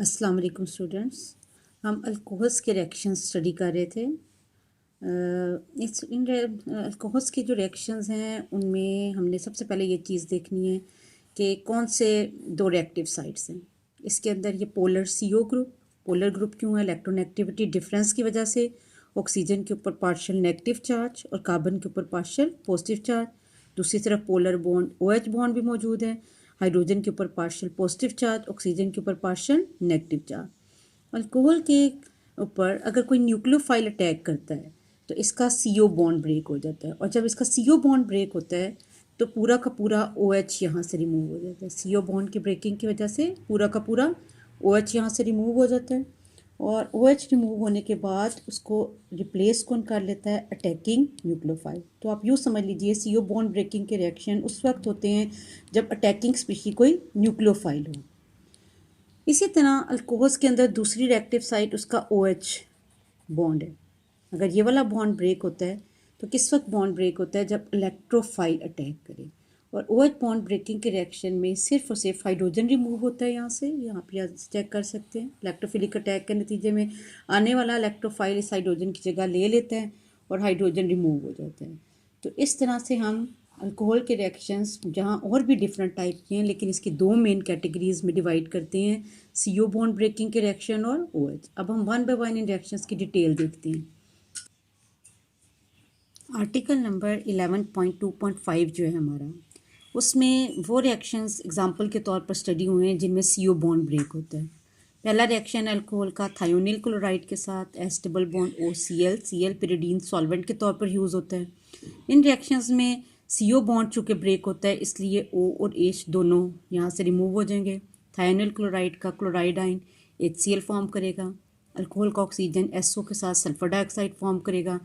अस्सलाम वालेकुम स्टूडेंट्स। हम अल्कोहल्स के रिएक्शन स्टडी कर रहे थे। इन अल्कोहल्स के जो रिएक्शंस हैं उनमें हमने सबसे पहले ये चीज़ देखनी है कि कौन से दो रिएक्टिव साइट्स हैं। इसके अंदर ये पोलर ग्रुप क्यों है? इलेक्ट्रोनेगेटिविटी डिफरेंस की वजह से ऑक्सीजन के ऊपर पार्शियल नेगेटिव चार्ज और कार्बन के ऊपर पार्शियल पॉजिटिव चार्ज। दूसरी तरफ पोलर बॉन्ड OH बॉन्ड भी मौजूद है। हाइड्रोजन के ऊपर पार्शियल पॉजिटिव चार्ज, ऑक्सीजन के ऊपर पार्शियल नेगेटिव चार्ज। अल्कोहल के ऊपर अगर कोई न्यूक्लियोफाइल अटैक करता है तो इसका CO बॉन्ड ब्रेक हो जाता है, और जब इसका CO बॉन्ड ब्रेक होता है तो पूरा का पूरा OH यहाँ से रिमूव हो जाता है। CO बॉन्ड की ब्रेकिंग की वजह से पूरा का पूरा OH यहाँ से रिमूव हो जाता है, और OH रिमूव होने के बाद उसको रिप्लेस कौन कर लेता है? Attacking nucleophile. तो आप यूँ समझ लीजिए CO बॉन्ड ब्रेकिंग के रिएक्शन उस वक्त होते हैं जब अटैकिंग स्पीशी कोई न्यूक्लियोफाइल हो। इसी तरह अल्कोहल्स के अंदर दूसरी रिएक्टिव साइट उसका OH बॉन्ड है। अगर ये वाला बॉन्ड ब्रेक होता है तो किस वक्त बॉन्ड ब्रेक होता है? जब इलेक्ट्रोफाइल अटैक करे। और OH बॉन्ड ब्रेकिंग के रिएक्शन में सिर्फ और सिर्फ हाइड्रोजन रिमूव होता है यहाँ से। यहाँ पे आप चेक कर सकते हैं, इलेक्ट्रोफिलिक अटैक के नतीजे में आने वाला इलेक्ट्रोफाइल इस हाइड्रोजन की जगह ले लेता है और हाइड्रोजन रिमूव हो जाता है। तो इस तरह से हम अल्कोहल के रिएक्शंस, जहाँ और भी डिफरेंट टाइप के हैं लेकिन इसकी दो मेन कैटेगरीज में डिवाइड करते हैं, CO बॉन्ड ब्रेकिंग के रिएक्शन और OH। अब हम one by one in reactions की डिटेल देखते हैं। आर्टिकल नंबर 11.2.5 जो है हमारा, उसमें वो रिएक्शंस एग्जांपल के तौर पर स्टडी हुए हैं जिनमें CO बॉन्ड ब्रेक होता है। पहला रिएक्शन अल्कोहल का थायोनिल क्लोराइड के साथ S double bond OCl pyridine solvent के तौर पर यूज़ होता है। इन रिएक्शंस में CO बॉन्ड चूँकि ब्रेक होता है इसलिए O और H दोनों यहाँ से रिमूव हो जाएंगे। थायोनिल क्लोराइड का क्लोराइड आयन HCl फॉर्म करेगा। अल्कोहल का ऑक्सीजन SO के साथ सल्फर डाइऑक्साइड फॉर्म करेगा,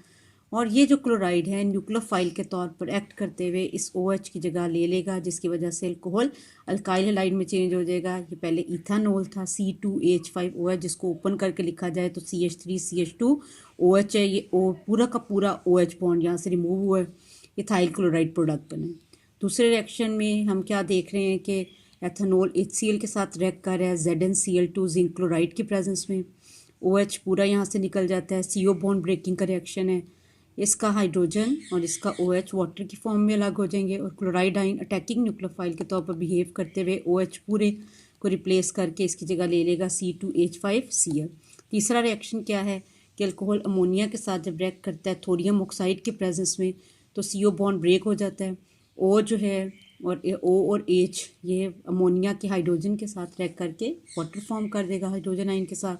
और ये जो क्लोराइड है न्यूक्लियोफाइल के तौर पर एक्ट करते हुए इस OH की जगह ले लेगा, जिसकी वजह से अल्कोहल अल्काइल हैलाइड में चेंज हो जाएगा। ये पहले इथानॉल था C2H5OH, जिसको ओपन करके लिखा जाए तो CH3CH2OH है। ये पूरा का पूरा OH बॉन्ड यहाँ से रिमूव हुआ है, इथाइल क्लोराइड प्रोडक्ट बने। दूसरे रिएक्शन में हम क्या देख रहे हैं कि एथेनॉल HCl के साथ रिएक्ट कर रहा है ZnCl2 जिंक क्लोराइड की प्रेजेंस में। OH पूरा यहाँ से निकल जाता है। CO बॉन्ड ब्रेकिंग का रिएक्शन है। इसका हाइड्रोजन और इसका OH वाटर की फॉर्म में अलग हो जाएंगे, और क्लोराइड आयन अटैकिंग न्यूक्लियोफाइल के तौर पर बिहेव करते हुए OH पूरे को रिप्लेस करके इसकी जगह ले लेगा C2H5Cl। तीसरा रिएक्शन क्या है कि अल्कोहल अमोनिया के साथ जब रिएक्ट करता है थोरियम ऑक्साइड के प्रेजेंस में तो CO बॉन्ड ब्रेक हो जाता है। O जो है और O और H ये अमोनिया के हाइड्रोजन के साथ रिएक्ट करके वाटर फॉर्म कर देगा हाइड्रोजन आयन के साथ,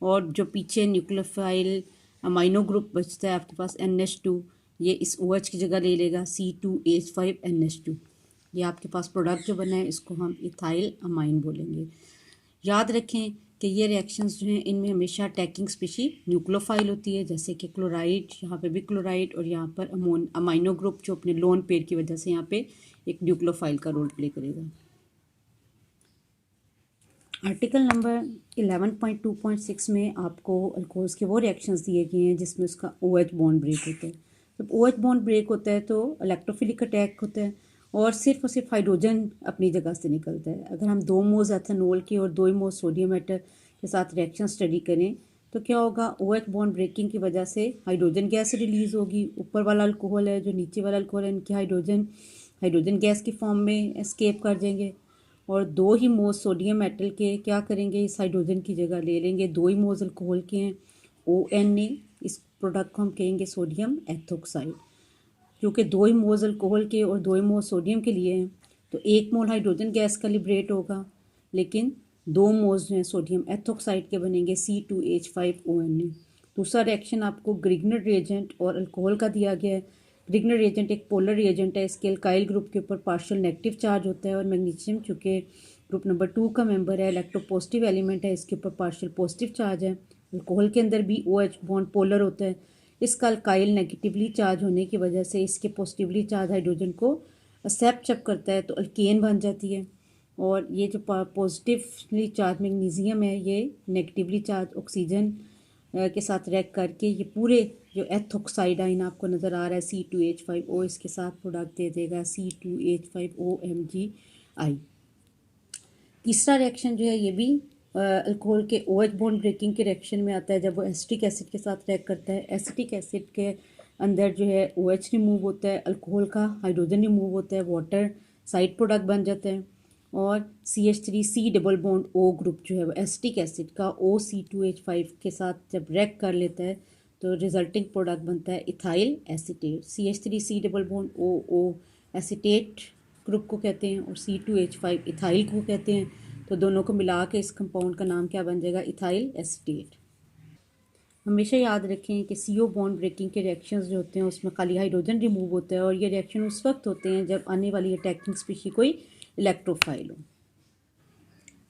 और जो पीछे न्यूक्लियोफाइल अमाइनो ग्रुप बचता है आपके पास NH2, ये इस OH की जगह ले लेगा C2H5NH2। ये आपके पास प्रोडक्ट जो बना है इसको हम इथाइल अमाइन बोलेंगे। याद रखें कि ये रिएक्शंस जो हैं इनमें हमेशा अटैकिंग स्पीशी न्यूक्लियोफाइल होती है, जैसे कि क्लोराइड, यहाँ पे भी क्लोराइड, और यहाँ पर अमाइनो ग्रुप जो अपने लोन पेयर की वजह से यहाँ पे एक न्यूक्लियोफाइल का रोल प्ले करेगा। आर्टिकल नंबर 11.2.6 में आपको अल्कोहल्स के वो रिएक्शंस दिए गए हैं जिसमें उसका OH बॉन्ड ब्रेक होता है। जब OH बॉन्ड ब्रेक होता है तो इलेक्ट्रोफिलिक अटैक होता है और सिर्फ हाइड्रोजन अपनी जगह से निकलता है। अगर हम 2 मोल्स एथेनॉल की और 2 मोल्स सोडियम एटर के साथ रिएक्शन स्टडी करें तो क्या होगा? OH बॉन्ड ब्रेकिंग की वजह से हाइड्रोजन गैस रिलीज़ होगी। ऊपर वाला अल्कोहल है, जो नीचे वाला अल्कोहल है, इनके हाइड्रोजन गैस की फॉर्म में एस्केप कर जाएंगे, और 2 ही मोल्स सोडियम मेटल के क्या करेंगे? इस हाइड्रोजन की जगह ले लेंगे। 2 ही मोल्स अल्कोहल के हैं ONA, इस प्रोडक्ट को हम कहेंगे सोडियम एथोक्साइड। क्योंकि 2 ही मोल्स अल्कोहल के और 2 ही मोल्स सोडियम के लिए हैं तो 1 मोल हाइड्रोजन गैस का लिबरेट होगा, लेकिन 2 मोल्स जो हैं सोडियम एथोक्साइड के बनेंगे C2H5ONA। दूसरा रिएक्शन आपको ग्रिग्नर रिएजेंट और अल्कोहल का दिया गया है। ग्रिग्नर रिएजेंट एक पोलर रिएजेंट है, इसके अल्काइल ग्रुप के ऊपर पार्शियल नेगेटिव चार्ज होता है, और मैग्नीशियम चूँकि ग्रुप नंबर 2 का मेंबर है, इलेक्ट्रोपॉजिटिव एलिमेंट है, इसके ऊपर पार्शियल पॉजिटिव चार्ज है। अल्कोहल के अंदर भी OH बॉन्ड पोलर होता है। इसका अल्काइल नेगेटिवली चार्ज होने की वजह से इसके पॉजिटिवली चार्ज हाइड्रोजन को एक्सेप्ट जब करता है तो अल्केन बन जाती है, और ये जो पॉजिटिवली चार्ज मैग्नीशियम है ये नेगेटिवली चार्ज ऑक्सीजन के साथ रिएक्ट करके ये पूरे जो एथोक्साइड आइन आपको नज़र आ रहा है C2H5O, इसके साथ प्रोडक्ट दे देगा C2H5OMgI। तीसरा रिएक्शन जो है ये भी अल्कोहल के OH बॉन्ड ब्रेकिंग के रिएक्शन में आता है जब वो एसिटिक एसिड के साथ रिएक्ट करता है। एसिटिक एसिड के अंदर जो है OH रिमूव होता है, अल्कोहल का हाइड्रोजन रिमूव होता है, वाटर साइड प्रोडक्ट बन जाता है और CH3C double bond O group जो है वो एसिटिक एसिड का OC2H5 के साथ जब रिएक्ट कर लेता है तो रिजल्टिंग प्रोडक्ट बनता है ethyl acetate. CH3C double bond O acetate group को कहते हैं और C2H5 इथाइल को कहते हैं। तो दोनों को मिला के इस कंपाउंड का नाम क्या बन जाएगा? Ethyl acetate. हमेशा याद रखें कि CO बॉन्ड ब्रेकिंग के रिएक्शंस जो होते हैं उसमें खाली हाइड्रोजन रिमूव होता है और ये रिएक्शन उस वक्त होते हैं जब आने वाली अटैकिंग स्पीशी कोई इलेक्ट्रोफाइल हो।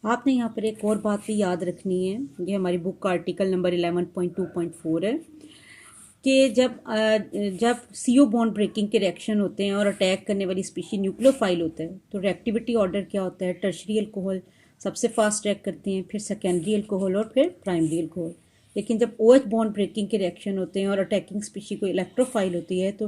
आपने यहाँ पर एक और बात भी याद रखनी है, ये हमारी बुक का आर्टिकल नंबर 11.2.4 है कि जब CO बॉन्ड ब्रेकिंग के रिएक्शन होते हैं और अटैक करने वाली स्पीशी न्यूक्लियोफाइल होता है तो रिएक्टिविटी ऑर्डर क्या होता है? टर्शरी अल्कोहल सबसे फास्ट रिएक्ट करते हैं, फिर सेकेंडरी अल्कोहल और फिर प्राइमरी अल्कोहल। लेकिन जब OH बॉन्ड ब्रेकिंग के रिएक्शन होते हैं और अटैकिंग स्पीशी को इलेक्ट्रोफाइल होती है तो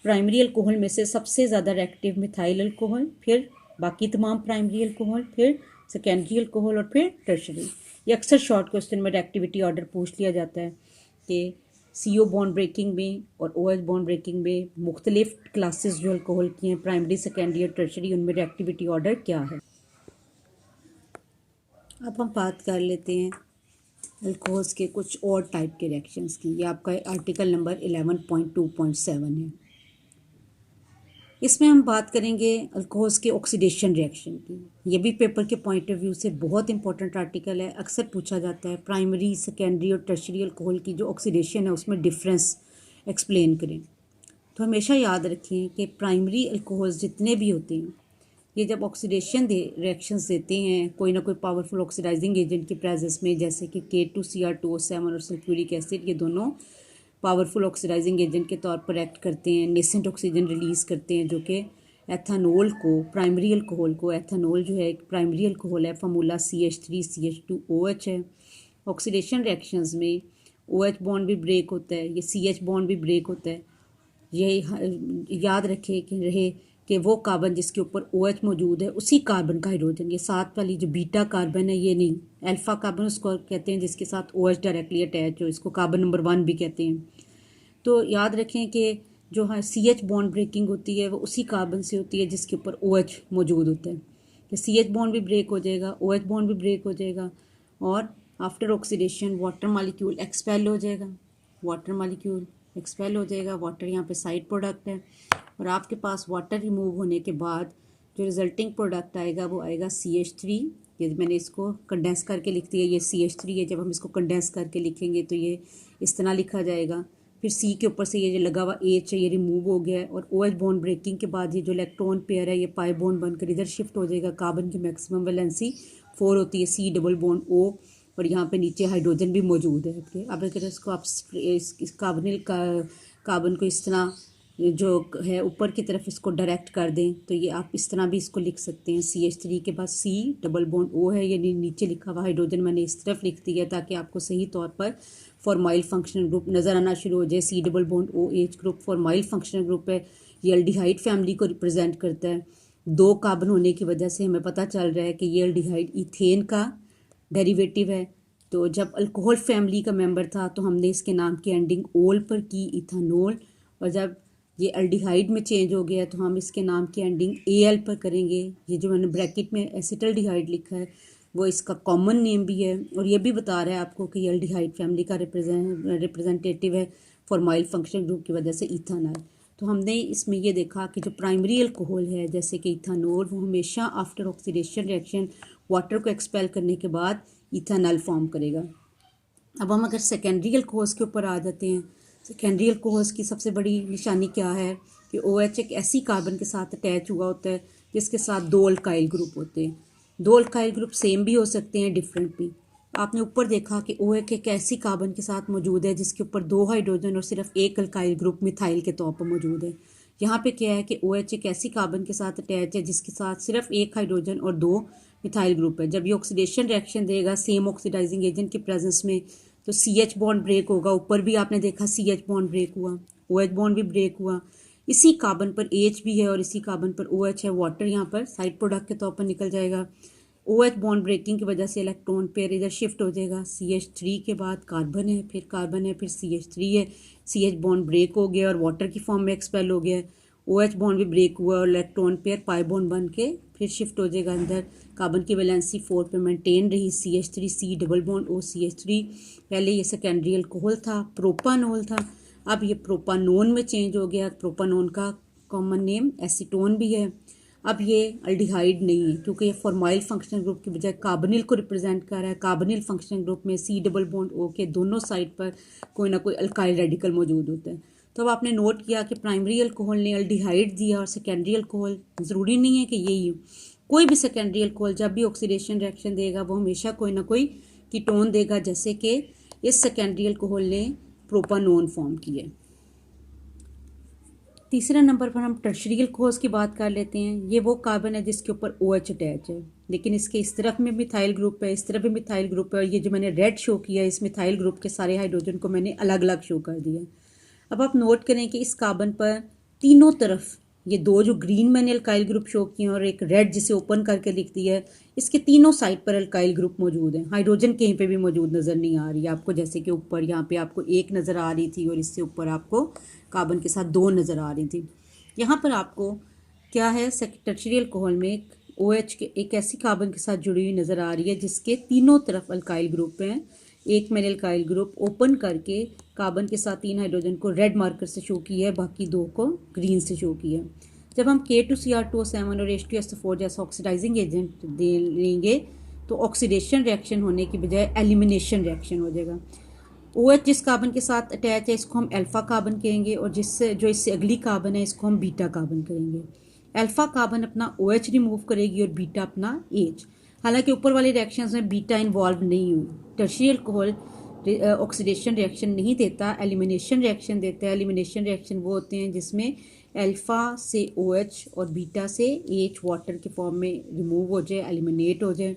प्राइमरी अल्कोहल में से सबसे ज़्यादा रिएक्टिव मिथाइल अल्कोहल, फिर बाकी तमाम प्राइमरी अल्कोहल, फिर सेकेंडरी अल्कोहल और फिर टर्शरी। ये अक्सर शॉर्ट क्वेश्चन में रिएक्टिविटी ऑर्डर पूछ लिया जाता है कि CO बॉन्ड ब्रेकिंग में और OH बॉन्ड ब्रेकिंग में मुख्तलिफ क्लासेस जो अल्कोहल की हैं, प्राइमरी, सेकेंडरी और टर्शरी, उनमें रिएक्टिविटी ऑर्डर क्या है। अब हम बात कर लेते हैं अल्कोहल्स के कुछ और टाइप के रिएक्शंस की। ये आपका आर्टिकल नंबर 11.2.7 है। इसमें हम बात करेंगे अल्कोहल्स के ऑक्सीडेशन रिएक्शन की। ये भी पेपर के पॉइंट ऑफ व्यू से बहुत इंपॉर्टेंट आर्टिकल है। अक्सर पूछा जाता है प्राइमरी, सेकेंडरी और टर्शरी अल्कोहल की जो ऑक्सीडेशन है उसमें डिफरेंस एक्सप्लेन करें। तो हमेशा याद रखें कि प्राइमरी अल्कोहल्स जितने भी होते हैं ये जब ऑक्सीडेशन रिएक्शंस देते हैं कोई ना कोई पावरफुल ऑक्सीडाइजिंग एजेंट की प्रेजेंस में, जैसे कि K2Cr2O7 और सल्फ्यूरिक एसिड, ये दोनों पावरफुल ऑक्सीडाइजिंग एजेंट के तौर पर एक्ट करते हैं, नेसेंट ऑक्सीजन रिलीज़ करते हैं जो कि एथानोल को, प्राइमरी अल्कोहल को, एथानोल जो है एक प्राइमरी अल्कोहल है, फार्मूला CH3CH2OH है। ऑक्सीडेशन रिएक्शंस में OH बॉन्ड भी ब्रेक होता है, ये CH बॉन्ड भी ब्रेक होता है। यही याद रखे कि वो कार्बन जिसके ऊपर OH मौजूद है उसी कार्बन का हाइड्रोजन, ये साथ वाली जो बीटा कार्बन है ये नहीं, अल्फा कार्बन उसको कहते हैं जिसके साथ OH डायरेक्टली अटैच हो, इसको कार्बन नंबर 1 भी कहते हैं। तो याद रखें कि जो है CH बॉन्ड ब्रेकिंग होती है वो उसी कार्बन से होती है जिसके ऊपर OH मौजूद होता है। तो CH बॉन्ड भी ब्रेक हो जाएगा, OH बॉन्ड भी ब्रेक हो जाएगा और after oxidation water molecule expel हो जाएगा, वाटर मॉलिक्यूल एक्सपेल हो जाएगा। वाटर यहाँ पे साइड प्रोडक्ट है और आपके पास वाटर रिमूव होने के बाद जो रिजल्टिंग प्रोडक्ट आएगा वो आएगा CH3। ये मैंने इसको कंडेंस करके लिख दिया, ये CH3 है। जब हम इसको कंडेंस करके लिखेंगे तो ये इस तरह लिखा जाएगा। फिर C के ऊपर से ये जो लगा हुआ H है ये रिमूव हो गया है और OH बॉन्ड ब्रेकिंग के बाद ये जो इलेक्ट्रॉन पेयर है ये पाई बॉन्ड बनकर इधर शिफ्ट हो जाएगा। कार्बन की मैक्सिमम वैलेंसी 4 होती है, C डबल बॉन्ड O, और यहाँ पे नीचे हाइड्रोजन भी मौजूद है आपके। अब अगर इसको आप इस कार्बन को इस तरह जो है ऊपर की तरफ इसको डायरेक्ट कर दें तो ये आप इस तरह भी इसको लिख सकते हैं। CH3 के बाद C डबल बॉन्ड O है, ये नीचे लिखा हुआ हाइड्रोजन मैंने इस तरफ लिख दिया ताकि आपको सही तौर पर फॉर्माइल फंक्शनल ग्रुप नज़र आना शुरू हो जाए। C double bond OH group formyl functional group है, ये एल्डिहाइड फैमिली को रिप्रेजेंट करता है। 2 कार्बन होने की वजह से हमें पता चल रहा है कि ये एल्डिहाइड इथेन का डेरिवेटिव है। तो जब अल्कोहल फैमिली का मेंबर था तो हमने इसके नाम की एंडिंग ओल पर की, इथानोल, और जब ये एल्डिहाइड में चेंज हो गया तो हम इसके नाम की एंडिंग AL पर करेंगे। ये जो मैंने ब्रैकेट में एसिटल्डिहाइड लिखा है वो इसका कॉमन नेम भी है और ये भी बता रहा है आपको कि ये एल्डिहाइड फैमिली का रिप्रेजेंटेटिव है फॉर्माइल फंक्शन ग्रुप की वजह से इथानॉल। तो हमने इसमें ये देखा कि जो प्राइमरी अल्कोहल है जैसे कि इथानोल वो हमेशा आफ्टर ऑक्सीडेशन रिएक्शन वाटर को एक्सपेल करने के बाद इथानॉल फॉर्म करेगा। अब हम अगर सेकेंडरी अल्कोहल्स के ऊपर आ जाते हैं, सेकेंडरी अल्कोहल्स की सबसे बड़ी निशानी क्या है कि OH एक ऐसी कार्बन के साथ अटैच हुआ होता है जिसके साथ 2 अल्काइल ग्रुप होते हैं। 2 अल्काइल ग्रुप सेम भी हो सकते हैं, डिफरेंट भी। आपने ऊपर देखा कि OH एक ऐसी कार्बन के साथ मौजूद है जिसके ऊपर 2 हाइड्रोजन और सिर्फ 1 अल्काइल ग्रुप मिथाइल के तौर पर मौजूद है। यहाँ पे क्या है कि OH एक ऐसी कार्बन के साथ अटैच है जिसके साथ सिर्फ 1 हाइड्रोजन और 2 मिथाइल ग्रुप है। जब ये ऑक्सीडेशन रिएक्शन देगा सेम ऑक्सीडाइजिंग एजेंट के प्रेजेंस में तो CH बॉन्ड ब्रेक होगा। ऊपर भी आपने देखा CH बॉन्ड ब्रेक हुआ, OH बॉन्ड भी ब्रेक हुआ। इसी कार्बन पर H भी है और इसी कार्बन पर OH है। वाटर यहाँ पर साइड प्रोडक्ट के तौर पर निकल जाएगा। OH बॉन्ड ब्रेकिंग की वजह से इलेक्ट्रॉन पेयर इधर शिफ्ट हो जाएगा। CH3 के बाद कार्बन है, फिर कार्बन है, फिर CH3 है। CH बॉन्ड ब्रेक हो गया और वाटर की फॉर्म में एक्सपेल हो गया। OH बॉन्ड भी ब्रेक हुआ और इलेक्ट्रॉन पेयर पाई बॉन्ड बन के फिर शिफ्ट हो जाएगा अंदर। कार्बन की वैलेंसी 4 पे मेंटेन रही। CH3C double bond OCH3। पहले ये सेकेंडरी अल्कोहल था, प्रोपानोल था, अब ये प्रोपानोन में चेंज हो गया। प्रोपानोन का कॉमन नेम एसीटोन भी है। अब ये अल्डिहाइड नहीं है क्योंकि ये फॉर्माइल फंक्शनल ग्रुप की बजाय कार्बोनिल को रिप्रेजेंट कर रहा है। कार्बोनिल फंक्शनल ग्रुप में C डबल बॉन्ड O के दोनों साइड पर कोई ना कोई अल्काइल रेडिकल मौजूद होता है। तो अब आपने नोट किया कि प्राइमरी अल्कोहल ने अल्डिहाइड दिया और सेकेंडरी अल्कोहल ज़रूरी नहीं है कि यही हो। कोई भी सेकेंडरी अल्कोहल जब भी ऑक्सीडेशन रिएक्शन देगा वो हमेशा कोई ना कोई कीटोन देगा, जैसे कि इस सेकेंडरी अल्कोहल ने प्रोपानोन फॉर्म किया। तीसरे नंबर पर हम टर्शरी अल्कोहल्स की बात कर लेते हैं। ये वो कार्बन है जिसके ऊपर OH अटैच है, लेकिन इसके इस तरफ में मिथाइल ग्रुप है, इस तरफ भी मिथाइल ग्रुप है, और ये जो मैंने रेड शो किया है इस मिथाइल ग्रुप के सारे हाइड्रोजन को मैंने अलग अलग शो कर दिया। अब आप नोट करें कि इस कार्बन पर तीनों तरफ ये दो जो ग्रीन मैंने अल्काइल ग्रुप शो किए और एक रेड जिसे ओपन करके लिख दिया है, इसके तीनों साइड पर अल्काइल ग्रुप मौजूद हैं। हाइड्रोजन कहीं पे भी मौजूद नज़र नहीं आ रही है आपको, जैसे कि ऊपर यहाँ पे आपको एक नज़र आ रही थी और इससे ऊपर आपको कार्बन के साथ दो नज़र आ रही थी। यहाँ पर आपको क्या है, टर्शियरी अल्कोहल में OH के एक ऐसी कार्बन के साथ जुड़ी हुई नज़र आ रही है जिसके तीनों तरफ अल्काइल ग्रुप हैं। एक मैंने अल्काइल ग्रुप ओपन करके कार्बन के साथ 3 हाइड्रोजन को रेड मार्कर से शो किया है, बाकी 2 को ग्रीन से शो किया है। जब हम K2Cr2O7 और H2SO4 जैसा ऑक्सीडाइजिंग एजेंट दे लेंगे तो ऑक्सीडेशन रिएक्शन होने की बजाय एलिमिनेशन रिएक्शन हो जाएगा। OH जिस कार्बन के साथ अटैच है इसको हम अल्फ़ा कार्बन कहेंगे, और जिससे जो इससे अगली कार्बन है इसको हम बीटा कार्बन कहेंगे। अल्फ़ा कार्बन अपना OH रिमूव करेगी और बीटा अपना H। हालांकि ऊपर वाले रिएक्शंस में बीटा इन्वॉल्व नहीं हुई। टर्शियरी अल्कोहल ऑक्सीडेशन रिएक्शन नहीं देता, एलिमिनेशन रिएक्शन देता है। एलिमिनेशन रिएक्शन वो होते हैं जिसमें अल्फ़ा से OH और बीटा से H वाटर के फॉर्म में रिमूव हो जाए, एलिमिनेट हो जाए।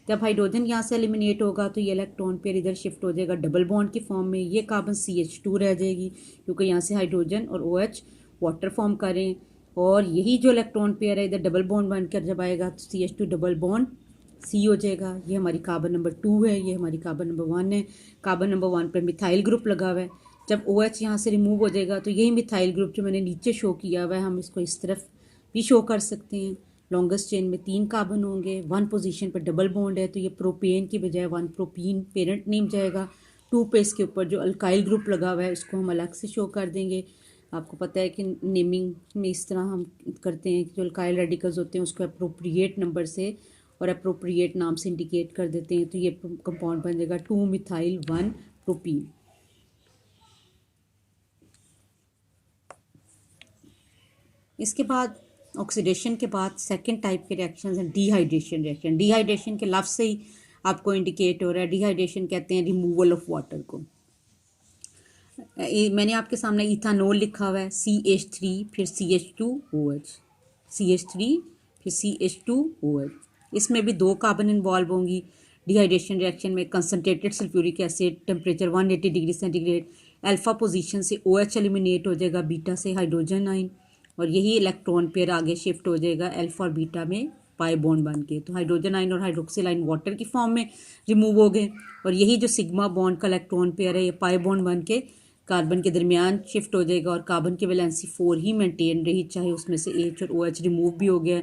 जब हाइड्रोजन यहाँ से एलिमिनेट होगा तो ये इलेक्ट्रॉन पेयर इधर शिफ्ट हो जाएगा डबल बॉन्ड की फॉर्म में। ये कार्बन CH2 रह जाएगी क्योंकि यहाँ से हाइड्रोजन और OH वाटर फॉर्म करें, और यही जो इलेक्ट्रॉन पेयर है इधर डबल बॉन्ड बनकर जब आएगा तो CH2 डबल बॉन्ड C हो जाएगा। ये हमारी कार्बन नंबर 2 है, ये हमारी कार्बन नंबर 1 है। कार्बन नंबर 1 पर मिथाइल ग्रुप लगा हुआ है। जब OH यहाँ से रिमूव हो जाएगा तो यही मिथाइल ग्रुप जो मैंने नीचे शो किया हुआ है हम इसको इस तरफ भी शो कर सकते हैं। लॉन्गेस्ट चेन में 3 कार्बन होंगे, 1 पोजीशन पर डबल बॉन्ड है तो ये प्रोपेन की बजाय 1 प्रोपीन पेरेंट नेम जाएगा। 2 पे इसके ऊपर जो अल्काइल ग्रुप लगा हुआ है उसको हम अलग से शो कर देंगे। आपको पता है कि नेमिंग में इस तरह हम करते हैं कि जो अल्काइल रेडिकल्स होते हैं उसको अप्रोप्रिएट नंबर से और अप्रोप्रिएट नाम से इंडिकेट कर देते हैं, तो ये कंपाउंड बन जाएगा 2 मिथाइल 1 प्रोपीन। इसके बाद ऑक्सीडेशन के बाद सेकंड टाइप के रिएक्शंस हैं डिहाइड्रेशन रिएक्शन। डिहाइड्रेशन के लफ्ज़ से ही आपको इंडिकेट हो रहा है, डिहाइड्रेशन कहते हैं रिमूवल ऑफ वाटर को। मैंने आपके सामने इथानॉल लिखा हुआ है, CH3 फिर CH2OH, CH3 फिर CH2OH। इसमें भी 2 कार्बन इन्वॉल्व होंगी। डिहाइड्रेशन रिएक्शन में concentrated sulphuric acid temperature 180 degree centigrade, alpha position से OH एलिमिनेट हो जाएगा, बीटा से हाइड्रोजन आइन, और यही इलेक्ट्रॉन पेयर आगे शिफ्ट हो जाएगा अल्फा और बीटा में पाई बॉन्ड बन के। तो हाइड्रोजन आइन और हाइड्रोक्सिल आइन वाटर की फॉर्म में रिमूव हो गए, और यही जो सिग्मा बॉन्ड का इलेक्ट्रॉन पेयर है ये पाई बॉन्ड बन के कार्बन के दरमियान शिफ्ट हो जाएगा, और कार्बन की वैलेंसी 4 ही मेंटेन रही, चाहे उसमें से H और OH रिमूव भी हो गया।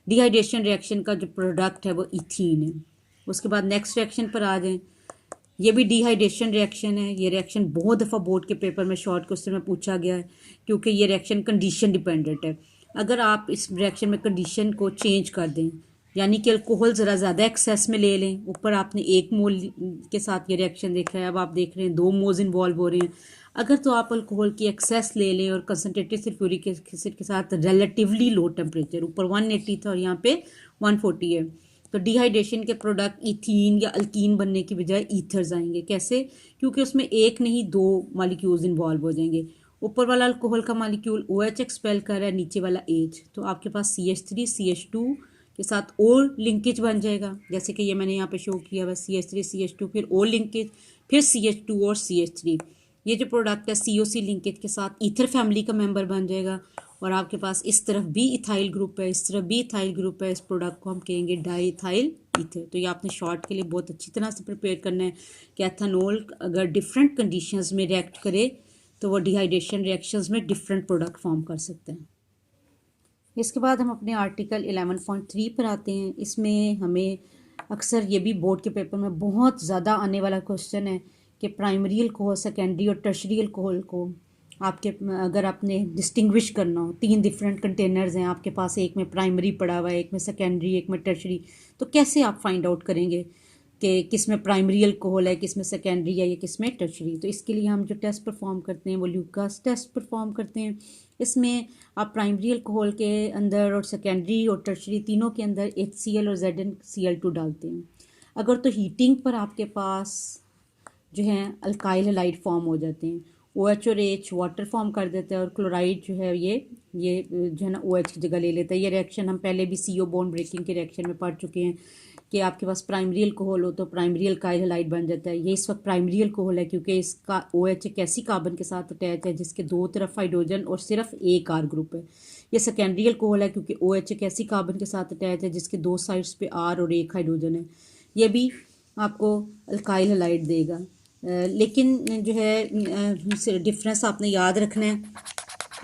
डिहाइड्रेशन रिएक्शन का जो प्रोडक्ट है वो इथीन है। उसके बाद नेक्स्ट रिएक्शन पर आ जाएं। ये भी डिहाइड्रेशन रिएक्शन है। ये रिएक्शन बहुत दफ़ा बोर्ड के पेपर में शॉर्ट क्वेश्चन में पूछा गया है क्योंकि ये रिएक्शन कंडीशन डिपेंडेंट है। अगर आप इस रिएक्शन में कंडीशन को चेंज कर दें, यानी कि अल्कोहल ज़रा ज़्यादा एक्सेस में ले लें, ऊपर आपने 1 मोल के साथ ये रिएक्शन देखा है, अब आप देख रहे हैं 2 मोल्स इन्वॉल्व हो रहे हैं। अगर तो आप अल्कोहल की एक्सेस ले लें और कंसनट्रेटेड सल्फ्यूरिक एसिड के साथ रिलेटिवली लो टेम्परेचर, ऊपर 180 था और यहाँ पे 140 है, तो डिहाइड्रेशन के प्रोडक्ट इथीन या अल्कीन बनने की बजाय ईथर्स आएंगे। कैसे? क्योंकि उसमें एक नहीं 2 मॉलिक्यूल्स इन्वॉल्व हो जाएंगे। ऊपर वाला अल्कोहल का मॉलिक्यूल OH एक्सपेल कर रहा है, नीचे वाला H, तो आपके पास CH3 CH2 के साथ और लिंकेज बन जाएगा, जैसे कि ये मैंने यहाँ पे शो किया हुआ CH3 CH2 फिर और लिंकेज, फिर CH2 और CH3। ये जो प्रोडक्ट है COC लिंकेज के साथ ईथर फैमिली का मेंबर बन जाएगा, और आपके पास इस तरफ भी इथाइल ग्रुप है, इस तरफ भी इथाइल ग्रुप है, इस प्रोडक्ट को हम कहेंगे डाई इथाइल ईथर। तो ये आपने शॉर्ट के लिए बहुत अच्छी तरह से प्रिपेयर करना है कि एथेनॉल अगर डिफरेंट कंडीशंस में रिएक्ट करे तो वो डिहाइड्रेशन रिएक्शंस में डिफरेंट प्रोडक्ट फॉर्म कर सकते हैं। इसके बाद हम अपने आर्टिकल 11.3 पर आते हैं। इसमें हमें अक्सर ये भी बोर्ड के पेपर में बहुत ज़्यादा आने वाला क्वेश्चन है कि प्राइमरी अल्कोहल, सेकेंडरी और टर्शरी अल्कोहल को आपके अगर आपने डिस्टिंग्विश करना हो, 3 डिफरेंट कंटेनर्स हैं आपके पास, एक में प्राइमरी पड़ा हुआ है, एक में सेकेंडरी, एक में टर्शरी, तो कैसे आप फाइंड आउट करेंगे कि किस में प्राइमरी अल्कोहल है, किस में सेकेंडरी है या किस में टर्शरी। तो इसके लिए हम जो टेस्ट परफॉर्म करते हैं वो ल्यूकास टेस्ट परफॉर्म करते हैं। इसमें आप प्राइमरी अल्कोहल के अंदर और सेकेंडरी और टर्शरी तीनों के अंदर HCl और ZnCl2 डालते हैं। अगर तो हीटिंग पर आपके पास जो है अल्काइल हैलाइड फॉर्म हो जाते हैं, OH और H वाटर फॉर्म कर देते हैं और क्लोराइड जो है ये जो है ना OH की जगह ले लेता है। ये रिएक्शन हम पहले भी CO बॉन्ड ब्रेकिंग के रिएक्शन में पढ़ चुके हैं कि आपके पास प्राइमरी अल्कोहल हो तो प्राइमरी अल्काइल हैलाइड बन जाता है। ये इस वक्त प्राइमरी अल्कोहल है क्योंकि इसका OH एक ऐसी कार्बन के साथ अटैच है जिसके 2 तरफ हाइड्रोजन और सिर्फ एक R ग्रुप है। ये सेकेंडरी अल्कोहल है क्योंकि OH एक ऐसी कार्बन के साथ अटैच है जिसके 2 साइड्स पे R और एक हाइड्रोजन है। ये भी आपको अल्काइल हैलाइड देगा। लेकिन जो है डिफरेंस आपने याद रखना है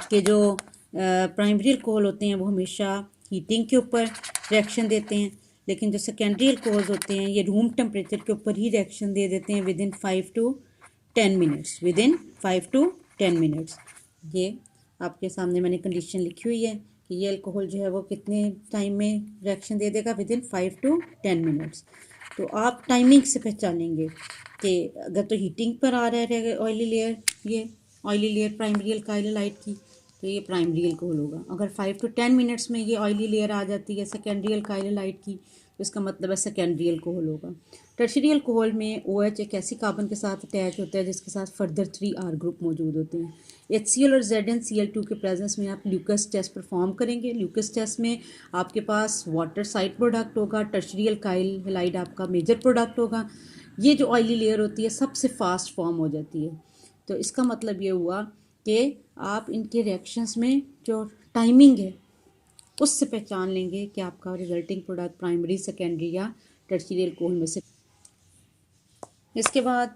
कि जो प्राइमरी अल्कोहल होते हैं वो हमेशा हीटिंग के ऊपर रिएक्शन देते हैं, लेकिन जो सेकेंडरी अल्कोहल्स होते हैं ये रूम टेम्परेचर के ऊपर ही रिएक्शन दे देते हैं within 5 to 10 minutes. Within 5 to 10 minutes ये आपके सामने मैंने कंडीशन लिखी हुई है कि ये अल्कोहल जो है वो कितने टाइम में रिएक्शन दे देगा, विदिन 5 to 10 मिनट्स। तो आप टाइमिंग से पहचानेंगे कि अगर तो हीटिंग पर आ रहा है ऑयली लेयर, ये oily layer primary alkyl halide की, तो ये प्राइमरी अल्कोहल होगा। अगर 5 to 10 मिनट्स में ये ऑयली लेयर आ जाती है सेकेंडरी अल्काइल हैलाइड की, तो इसका मतलब है सेकेंडरी अल्कोहल होगा। टर्शरी अल्कोहल में OH एक ऐसी कार्बन के साथ अटैच होता है जिसके साथ फर्दर 3 R ग्रुप मौजूद होते हैं। HCl और ZnCl2 के प्रेजेंस में आप ल्यूकस टेस्ट परफॉर्म करेंगे। ल्यूकस टेस्ट में आपके पास वाटर साइड प्रोडक्ट होगा, टर्शरी अल्काइल हैलाइड आपका मेजर प्रोडक्ट होगा। ये जो ऑयली लेयर होती है सबसे फास्ट फॉर्म हो जाती है। तो इसका मतलब ये हुआ कि आप इनके रिएक्शंस में जो टाइमिंग है उससे पहचान लेंगे कि आपका रिजल्टिंग प्रोडक्ट प्राइमरी, सेकेंडरी या टर्शरी अल्कोहल में से। इसके बाद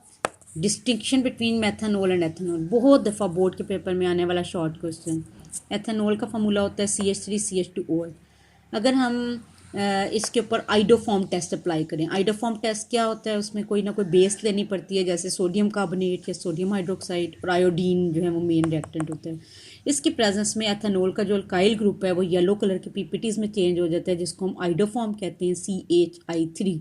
distinction between methanol and ethanol, बहुत दफ़ा बोर्ड के पेपर में आने वाला शॉर्ट क्वेश्चन। एथेनॉल का फार्मूला होता है CH3CH2OH। अगर हम इसके ऊपर आइडोफॉर्म टेस्ट अप्लाई करें, आइडोफॉर्म टेस्ट क्या होता है, उसमें कोई ना कोई बेस लेनी पड़ती है जैसे सोडियम कार्बोनेट या सोडियम हाइड्रोक्साइड, और आयोडीन जो है वो मेन रिएक्टेंट होता है। इसकी प्रेजेंस में एथेनॉल का जो अल्काइल ग्रुप है वो येलो कलर के PPTs में चेंज हो जाता है जिसको हम आइडोफॉर्म कहते हैं CHI3।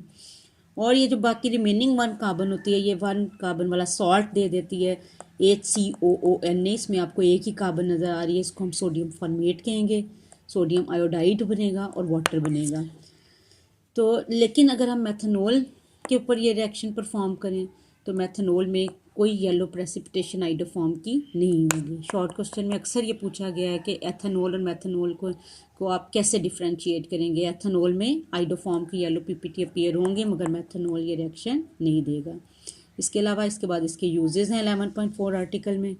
और ये जो बाकी रिमेनिंग 1 कार्बन होती है ये 1 कार्बन वाला सॉल्ट दे देती है HCOONA। इसमें आपको एक ही कार्बन नज़र आ रही है, इसको हम सोडियम फॉर्मेट कहेंगे। सोडियम आयोडाइड बनेगा और वाटर बनेगा। तो लेकिन अगर हम मेथनॉल के ऊपर ये रिएक्शन परफॉर्म करें तो मेथनॉल में कोई येलो प्रेसिपिटेशन आइडोफॉर्म की नहीं होगी। शॉर्ट क्वेश्चन में अक्सर ये पूछा गया है कि एथेनॉल और मेथनॉल को आप कैसे डिफ्रेंशिएट करेंगे। एथेनॉल में आइडोफॉर्म की येलो PPT अपीयर होंगे मगर मेथनॉल ये रिएक्शन नहीं देगा। इसके अलावा इसके बाद इसके यूजेस हैं 11.4 आर्टिकल में।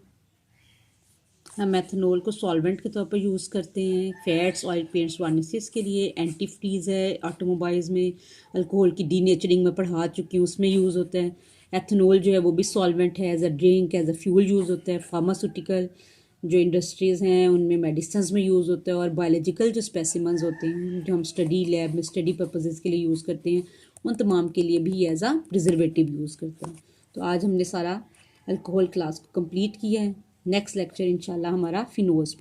हम मेथनॉल को सॉल्वेंट के तौर पर यूज़ करते हैं, फैट्स, ऑयल पेंट्स, वार्निशेस के लिए, एंटी फ्रीज है, ऑटोमोबाइल्स में अल्कोहल की डीनेचरिंग में पढ़ा चुकी हूँ उसमें यूज़ होता है। एथनॉल जो है वो भी सॉल्वेंट है, as a drink, as a fuel use होता है। फार्मास्यूटिकल जो इंडस्ट्रीज़ हैं उनमें मेडिसिन में यूज़ होता है, और बायोलॉजिकल जो स्पेसिमन्स होते हैं जो हम स्टडी लैब में स्टडी पर्पसेस के लिए यूज़ करते हैं उन तमाम के लिए भी एज अ प्रिजर्वेटिव यूज़ करते हैं। तो आज हमने सारा अल्कोहल क्लास को कंप्लीट किया है। नेक्स्ट लेक्चर इंशाल्लाह हमारा फिनोल्स